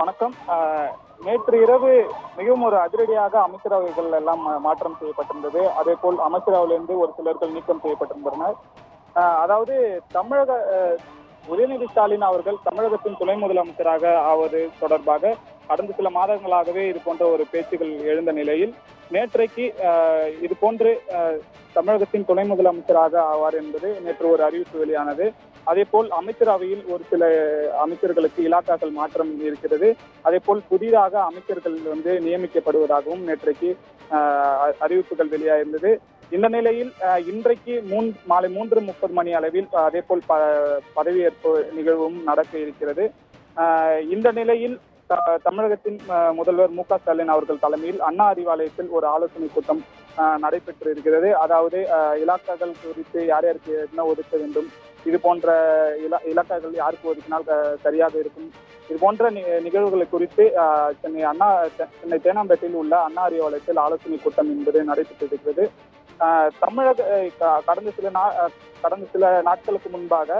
வணக்கம். நேற்று இரவு மிகவும் ஒரு அதிரடியாக அமைச்சரவைகள் எல்லாம் மாற்றம் செய்யப்பட்டிருந்தது. அதே போல் அமைச்சரவையிலிருந்து ஒரு சிலர்கள் நீக்கம் செய்யப்பட்டிருந்தனர். அதாவது தமிழக உதயநிதி ஸ்டாலின் அவர்கள் தமிழகத்தின் துணை முதலமைச்சராக ஆவது தொடர்பாக கடந்த சில மாதங்களாகவே இது போன்ற ஒரு பேச்சுகள் எழுந்த நிலையில் நேற்றைக்கு இது போன்று தமிழகத்தின் துணை முதலமைச்சராக ஆவார் என்பது நேற்று ஒரு அறிவிப்பு வெளியானது. அதே போல் அமைச்சரவையில் ஒரு சில அமைச்சர்களுக்கு இலாக்காக்கள் மாற்றம் இருக்கிறது. அதே போல் புதிதாக அமைச்சர்கள் நியமிக்கப்படுவதாகவும் நேற்றைக்கு அறிவிப்புகள் வெளியாயிருந்தது. இந்த நிலையில் இன்றைக்கு மாலை 3:30 அளவில் அதே போல் பதவியேற்பு நிகழ்வும் நடக்க இருக்கிறது. இந்த நிலையில் தமிழகத்தின் முதல்வர் மு க ஸ்டாலின் அவர்கள் தலைமையில் அண்ணா அறிவாலயத்தில் ஒரு ஆலோசனை கூட்டம் நடைபெற்று இருக்கிறது. அதாவது இலாக்காக்கள் குறித்து யார் யாருக்கு என்ன ஒதுக்க வேண்டும், இது போன்ற இலாக்காக்கள் யாருக்கு ஒதுக்கினால் சரியாக இருக்கும், இது போன்ற நிகழ்வுகளை குறித்து சென்னை தேனாம்பேட்டையில் உள்ள அண்ணா அறிவாலயத்தில் ஆலோசனை கூட்டம் என்பது நடைபெற்றிருக்கிறது. கடந்த சில நாட்களுக்கு முன்பாக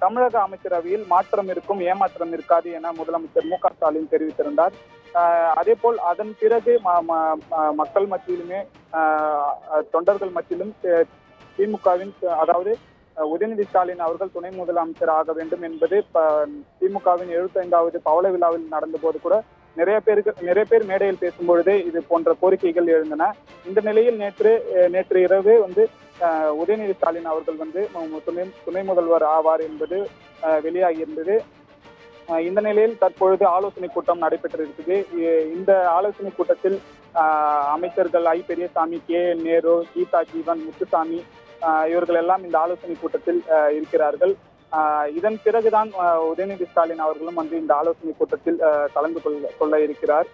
தமிழக அமைச்சரவையில் மாற்றம் இருக்கும், ஏமாற்றம் இருக்காது என முதலமைச்சர் மு க ஸ்டாலின் தெரிவித்திருந்தார். அதே போல் அதன் பிறகு மக்கள் மத்தியிலுமே தொண்டர்கள் மத்தியிலும் திமுகவின் அதாவது உதயநிதி ஸ்டாலின் அவர்கள் துணை முதலமைச்சர் ஆக வேண்டும் என்பது திமுகவின் 75வது பவள விழாவில் நடந்த போது கூட நிறைய பேர் மேடையில் பேசும்பொழுதே இது போன்ற கோரிக்கைகள் எழுந்தன. இந்த நிலையில் நேற்று இரவு உதயநிதி ஸ்டாலின் அவர்கள் துணை முதல்வர் ஆவார் என்பது வெளியாகியிருந்தது. இந்த நிலையில் தற்பொழுது ஆலோசனை கூட்டம் நடைபெற்றிருக்கிறது. இந்த ஆலோசனை கூட்டத்தில் அமைச்சர்கள் ஐ பெரியசாமி, கே என் நேரு, கீதா ஜீவன், முத்துசாமி இவர்கள் எல்லாம் இந்த ஆலோசனை கூட்டத்தில் இருக்கிறார்கள். இதன் பிறகுதான் உதயநிதி ஸ்டாலின் அவர்களும் இந்த ஆலோசனை கூட்டத்தில் கலந்து கொள்ள இருக்கிறார்.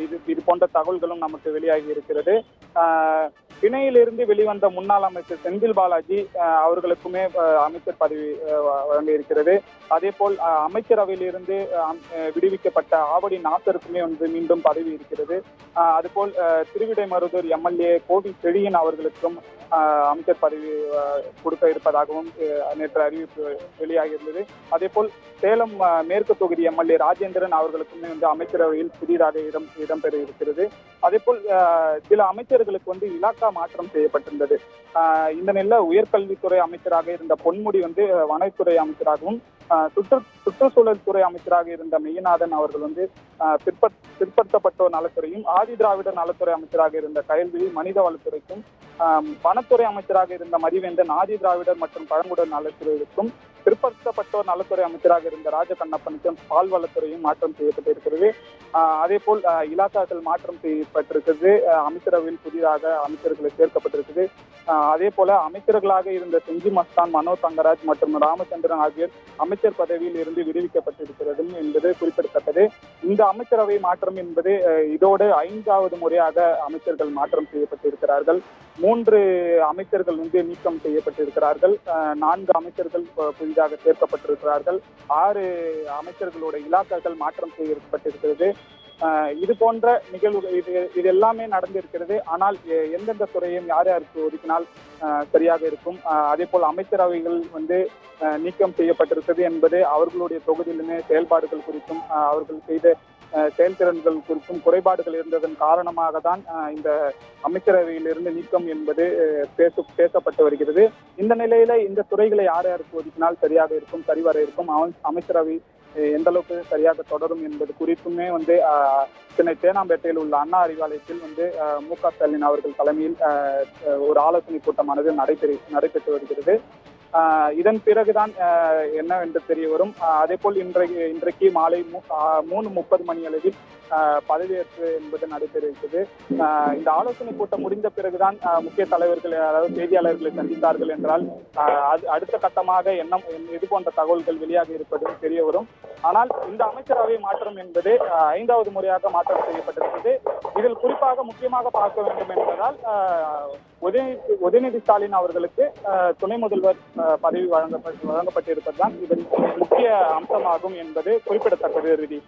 இது போன்ற தகவல்களும் நமக்கு வெளியாகி இருக்கிறது. பிணையிலிருந்து வெளிவந்த முன்னாள் அமைச்சர் செந்தில் பாலாஜி அவர்களுக்குமே அமைச்சர் பதவி வழங்க இருக்கிறது. அதே போல் அமைச்சரவையிலிருந்து விடுவிக்கப்பட்ட ஆவடி நாசருக்குமே மீண்டும் பதவி இருக்கிறது. அதுபோல் திருவிடைமருதூர் எம்எல்ஏ கோவி செழியன் அவர்களுக்கும் அமைச்சர் பதவி கொடுக்க இருப்பதாகவும் நேற்று அறிவிப்பு வெளியாகியிருந்தது. அதே போல் சேலம் மேற்கு தொகுதி எம்எல்ஏ ராஜேந்திரன் அவர்களுக்குமே அமைச்சரவையில் புதிதாக இடம்பெற இருக்கிறது. அதே போல் சில அமைச்சர்களுக்கு இலாக்கா மாற்றம் செய்யப்பட்டிருந்தது. இந்த நிலையில் உயர்கல்வித்துறை அமைச்சராக இருந்த பொன்முடி வனத்துறை அமைச்சராகவும் சுற்றுச்சூழல் துறை அமைச்சராக இருந்த மெய்யநாதன் அவர்கள் பிற்படுத்தப்பட்டோர் நலத்துறையும், ஆதி திராவிடர் நலத்துறை அமைச்சராக இருந்த கயல்விழி மனித வளத்துறைக்கும், வனத்துறை அமைச்சராக இருந்த மதிவேந்தன் ஆதி திராவிடர் மற்றும் பழங்குடர் நலத்துறைக்கும், பிற்படுத்தப்பட்டோர் நலத்துறை அமைச்சராக இருந்த ராஜகண்ணப்பனுக்கும் பால்வளத்துறையும் மாற்றம் செய்யப்பட்டிருக்கிறது. அதே போல் இலாக்காக்கள் மாற்றம் செய்யப்பட்டிருக்கிறது. அமைச்சரவையில் புதிதாக அமைச்சர்களை சேர்க்கப்பட்டிருக்கிறது. அதே போல அமைச்சர்களாக இருந்த செஞ்சி மஸ்தான், மனோ தங்கராஜ் மற்றும் ராமச்சந்திரன் ஆகியோர் அமைச்சர் பதவியில் இருந்து விடுவிக்கப்பட்டிருக்கிறது என்பது குறிப்பிடத்தக்கது. இந்த அமைச்சரவை மாற்றம் என்பது இதோடு 5வது முறையாக அமைச்சர்கள் மாற்றம் செய்யப்பட்டிருக்கிறார்கள். 3 அமைச்சர்கள் நீக்கம் செய்யப்பட்டிருக்கிறார்கள். 4 அமைச்சர்கள் புதிதாக சேர்க்கப்பட்டிருக்கிறார்கள். 6 அமைச்சர்களோட இலாக்காக்கள் மாற்றம் செய்யப்பட்டிருக்கிறது. இது போன்ற நிகழ்வுகள் இது எல்லாமே நடந்திருக்கிறது. ஆனால் எந்தெந்த துறையும் யார் யாருக்கு ஒதுக்கினால் சரியாக இருக்கும், அதே போல் அமைச்சரவைகள் நீக்கம் செய்யப்பட்டிருக்கிறது என்பது அவர்களுடைய தொகுதியிலுமே செயல்பாடுகள் குறித்தும் அவர்கள் செய்த செயல்திறன்கள் குறித்தும் குறைபாடுகள் இருந்ததன் காரணமாக தான் இந்த அமைச்சரவையிலிருந்து நீக்கம் என்பது பேசப்பட்டு வருகிறது. இந்த நிலையில இந்த துறைகளை யார் யாருக்கு ஒதுக்கினால் சரியாக இருக்கும், சரிவர இருக்கும், அமைச்சரவை எந்த அளவுக்கு சரியாக தொடரும் என்பது குறித்துமே சென்னை தேனாம்பேட்டையில் உள்ள அண்ணா அறிவாலயத்தில் மு க ஸ்டாலின் அவர்கள் தலைமையில் ஒரு ஆலோசனை கூட்டமானது நடைபெற்று வருகிறது. இதன் பிறகுதான் என்னவென்று தெரிய வரும். அதே போல் இன்றைக்கு மாலை 3:30 அளவில் பதவியேற்பு என்பது நடைபெறுகிறது. இந்த ஆலோசனை கூட்டம் முடிந்த பிறகுதான் முக்கிய தலைவர்கள், அதாவது செய்தியாளர்களை சந்தித்தார்கள் என்றால் அடுத்த கட்டமாக இது போன்ற தகவல்கள் வெளியாக இருப்பது தெரிய வரும். ஆனால் இந்த அமைச்சரவை மாற்றம் என்பது 5வது முறையாக மாற்றம் செய்யப்பட்டிருக்கிறது. இதில் குறிப்பாக முக்கியமாக பார்க்க வேண்டும் என்பதால் உதயநிதி ஸ்டாலின் அவர்களுக்கு துணை முதல்வர் பதவி வழங்கப்பட்டிருப்பதுதான் இதன் முக்கிய அம்சமாகும் என்பது குறிப்பிடத்தக்கது.